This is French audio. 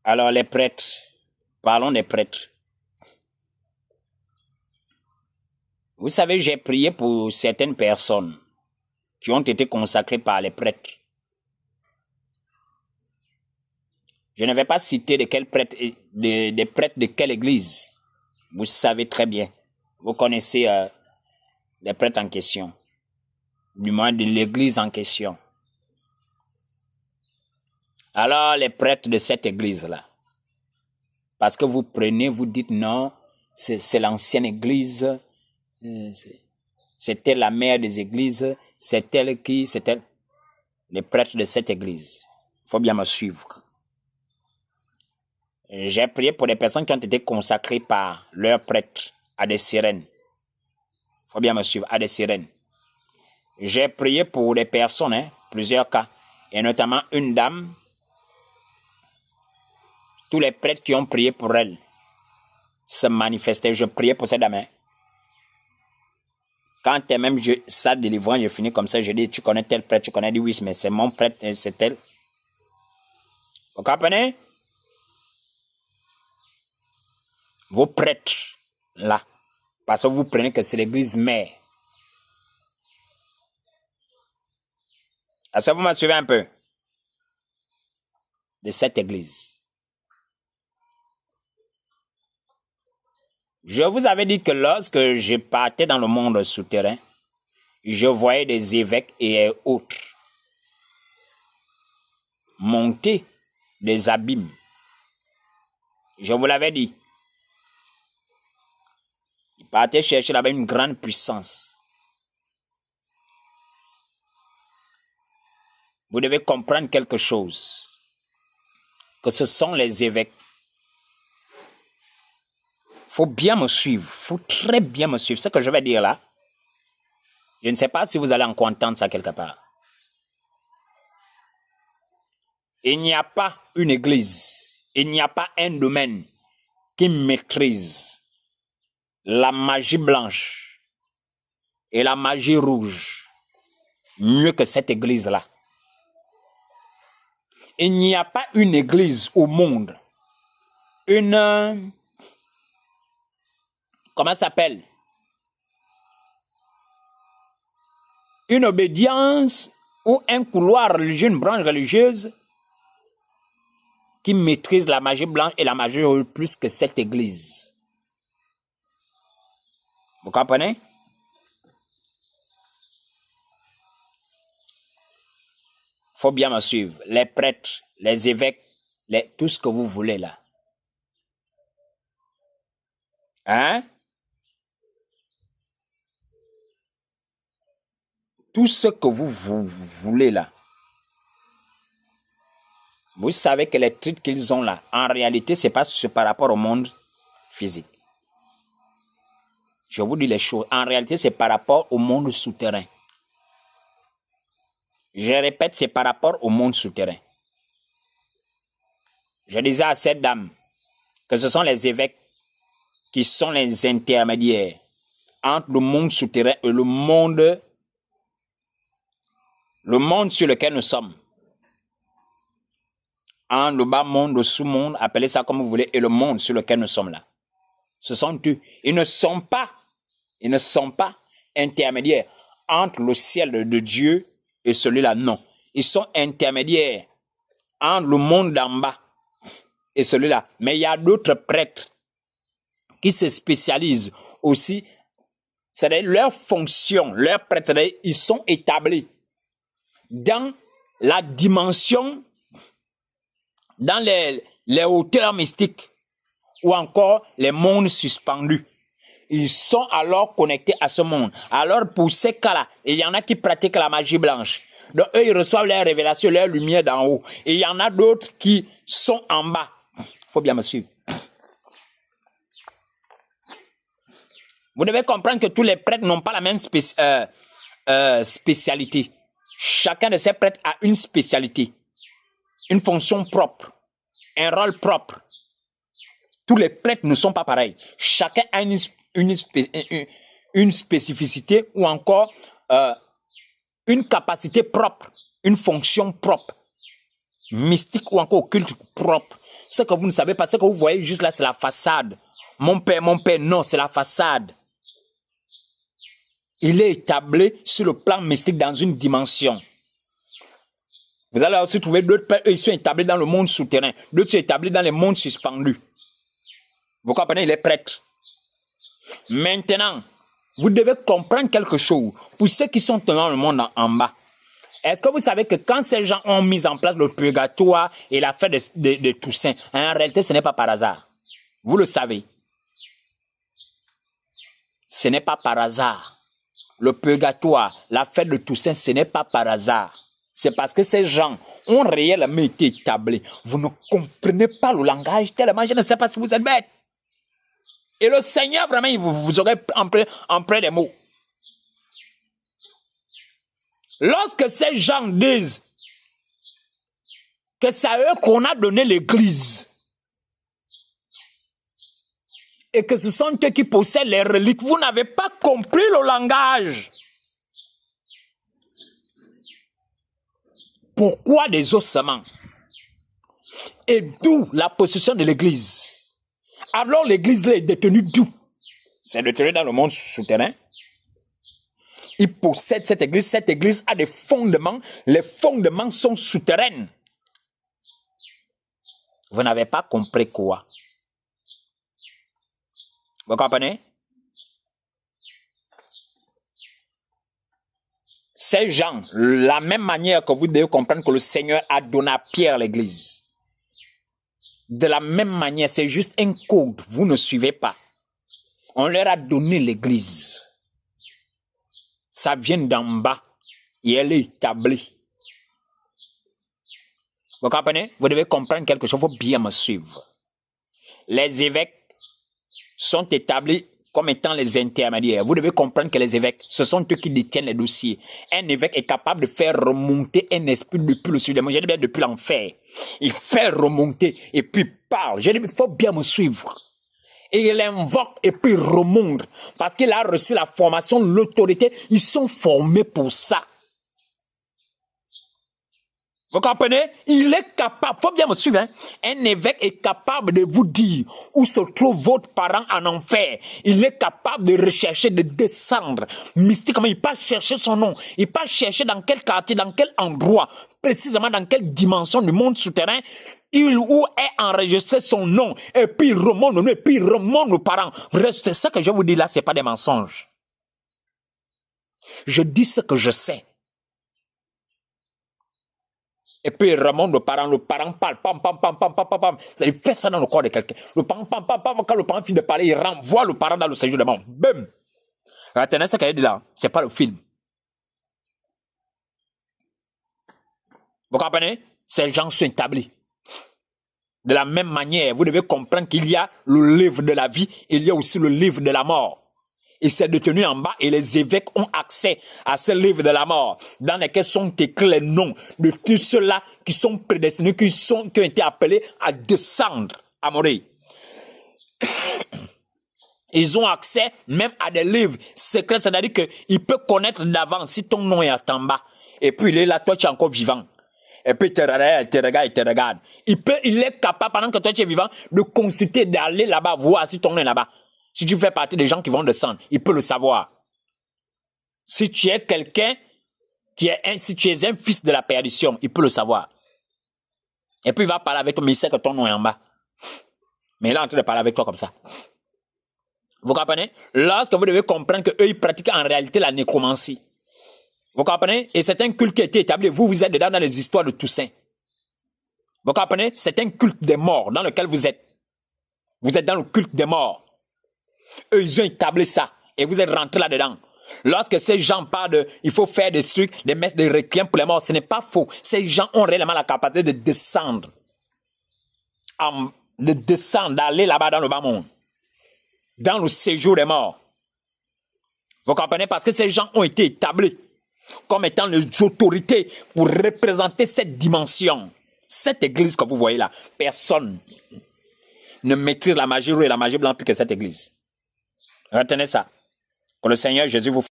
Alors les prêtres, parlons des prêtres. Vous savez, j'ai prié pour certaines personnes qui ont été consacrées par les prêtres. Je ne vais pas citer de quels prêtres, des prêtres de quelle église. Vous savez très bien. Vous connaissez les prêtres en question. Du moins de l'église en question. Alors les prêtres de cette église-là, parce que vous prenez, vous dites non, c'est l'ancienne église, c'était la mère des églises, c'est elle qui, c'est elle. Les prêtres de cette église. Il faut bien me suivre. J'ai prié pour des personnes qui ont été consacrées par leurs prêtres à des sirènes. Il faut bien me suivre, à des sirènes. J'ai prié pour des personnes, plusieurs cas, et notamment une dame. Tous les prêtres qui ont prié pour elle se manifestaient. Je priais pour cette dame. Quand même ça délivrant, je finis comme ça, je dis, tu connais tel prêtre, tu connais, dit oui, mais c'est mon prêtre, c'est tel. Vous comprenez? Vos prêtres, là, parce que vous prenez que c'est l'église mère. Est-ce que vous me suivez un peu? De cette église. Je vous avais dit que lorsque je partais dans le monde souterrain, je voyais des évêques et autres monter des abîmes. Je vous l'avais dit. Ils partaient chercher là-bas une grande puissance. Vous devez comprendre quelque chose. Que ce sont les évêques. Il faut bien me suivre. Il faut très bien me suivre. Ce que je vais dire là, je ne sais pas si vous allez encore entendre ça quelque part. Il n'y a pas une église, il n'y a pas un domaine qui maîtrise la magie blanche et la magie rouge mieux que cette église-là. Il n'y a pas une église au monde, comment ça s'appelle? Une obédience ou un couloir religieux, une branche religieuse qui maîtrise la magie blanche et la magie rouge plus que cette église. Vous comprenez? Il faut bien me suivre. Les prêtres, les évêques, tout ce que vous voulez là. Hein? Tout ce que vous voulez là. Vous savez que les trucs qu'ils ont là, en réalité, c'est pas par rapport au monde physique. Je vous dis les choses. En réalité, c'est par rapport au monde souterrain. Je répète, c'est par rapport au monde souterrain. Je disais à cette dame que ce sont les évêques qui sont les intermédiaires entre le monde souterrain et le monde sur lequel nous sommes. Entre le bas monde, le sous-monde, appelez ça comme vous voulez, et le monde sur lequel nous sommes là. Ce sont eux. Ils ne sont pas intermédiaires entre le ciel de Dieu et celui-là, non. Ils sont intermédiaires entre le monde d'en bas et celui-là. Mais il y a d'autres prêtres qui se spécialisent aussi. C'est-à-dire leur fonction, leurs prêtres, c'est-à-dire ils sont établis dans la dimension, dans les hauteurs mystiques ou encore les mondes suspendus. Ils sont alors connectés à ce monde. Alors pour ces cas-là, il y en a qui pratiquent la magie blanche. Donc eux, ils reçoivent leur révélation, leur lumière d'en haut. Et il y en a d'autres qui sont en bas. Il faut bien me suivre. Vous devez comprendre que tous les prêtres n'ont pas la même spécialité. Chacun de ces prêtres a une spécialité, une fonction propre, un rôle propre. Tous les prêtres ne sont pas pareils. Chacun a une spécificité ou encore une capacité propre, une fonction propre, mystique ou encore occulte propre. Ce que vous ne savez pas, ce que vous voyez juste là, c'est la façade. Mon père, non, c'est la façade. Il est établi sur le plan mystique dans une dimension. Vous allez aussi trouver d'autres pères, ils sont établis dans le monde souterrain. D'autres sont établis dans les mondes suspendus. Vous comprenez, il est prêtre. Maintenant, vous devez comprendre quelque chose. Pour ceux qui sont dans le monde en bas, est-ce que vous savez que quand ces gens ont mis en place le purgatoire et la fête de Toussaint, en réalité, ce n'est pas par hasard. Vous le savez. Ce n'est pas par hasard. Le purgatoire, la fête de Toussaint, ce n'est pas par hasard. C'est parce que ces gens ont réellement été établis. Vous ne comprenez pas le langage tellement, je ne sais pas si vous êtes bête. Et le Seigneur, vraiment, il vous aurait emprunt des mots. Lorsque ces gens disent que c'est à eux qu'on a donné l'église et que ce sont eux qui possèdent les reliques, vous n'avez pas compris le langage. Pourquoi des ossements? Et d'où la possession de l'église? Alors l'église est détenue d'où? C'est détenue dans le monde souterrain. Il possède cette église a des fondements, les fondements sont souterrains. Vous n'avez pas compris quoi? Vous comprenez? Ces gens, la même manière que vous devez comprendre que le Seigneur a donné à Pierre l'église. De la même manière, c'est juste un code, vous ne suivez pas. On leur a donné l'église. Ça vient d'en bas et elle est établie. Vous comprenez? Vous devez comprendre quelque chose, il faut bien me suivre. Les évêques sont établis comme étant les intermédiaires. Vous devez comprendre que les évêques, ce sont eux qui détiennent les dossiers. Un évêque est capable de faire remonter un esprit depuis le sud. Moi, j'ai dit bien depuis l'enfer. Il fait remonter et puis parle. J'ai dit, il faut bien me suivre. Et il invoque et puis remonte. Parce qu'il a reçu la formation, l'autorité. Ils sont formés pour ça. Vous comprenez? Il est capable, faut bien me suivre, hein? Un évêque est capable de vous dire où se trouve votre parent en enfer. Il est capable de rechercher, de descendre mystiquement. Il peut chercher son nom. Il peut chercher dans quel quartier, dans quel endroit, précisément dans quelle dimension du monde souterrain, où est enregistré son nom. Et puis il remonte le nom, et puis il remonte nos parents. Reste, ce que je vous dis là, c'est pas des mensonges. Je dis ce que je sais. Et puis il remonte le parent parle, pam. Il fait ça dans le corps de quelqu'un. Le parent, pam, quand le parent finit de parler, il renvoie le parent dans le séjour de mort. Bum! Retenez ce qu'il dit là, c'est pas le film. Vous comprenez? Ces gens sont établis. De la même manière, vous devez comprendre qu'il y a le livre de la vie, il y a aussi le livre de la mort. Il s'est détenu en bas et les évêques ont accès à ce livre de la mort, dans lequel sont écrits les noms de tous ceux-là qui sont prédestinés, qui ont été appelés à descendre, à mourir. Ils ont accès même à des livres secrets, c'est-à-dire qu'il peut connaître d'avance si ton nom est en bas. Et puis il est là, toi tu es encore vivant. Et puis il te regarde. Il est capable, pendant que toi tu es vivant, de consulter, d'aller là-bas, voir si ton nom est là-bas. Si tu fais partie des gens qui vont descendre, il peut le savoir. Si tu es quelqu'un si tu es un fils de la perdition, il peut le savoir. Et puis il va parler avec toi, mais il sait que ton nom est en bas. Mais il est en train de parler avec toi comme ça. Vous comprenez? Lorsque vous devez comprendre qu'eux, ils pratiquent en réalité la nécromancie. Vous comprenez? Et c'est un culte qui a été établi. Vous êtes dedans dans les histoires de Toussaint. Vous comprenez? C'est un culte des morts dans lequel vous êtes. Vous êtes dans le culte des morts. Eux, ils ont établi ça. Et vous êtes rentrés là-dedans. Lorsque ces gens parlent de, il faut faire des trucs, des messes de requiem pour les morts, ce n'est pas faux. Ces gens ont réellement la capacité de descendre. D'aller là-bas dans le bas monde. Dans le séjour des morts. Vous comprenez? Parce que ces gens ont été établis comme étant les autorités pour représenter cette dimension. Cette église que vous voyez là, personne ne maîtrise la magie rouge et la magie blanche plus que cette église. Retenez ça. Que le Seigneur Jésus vous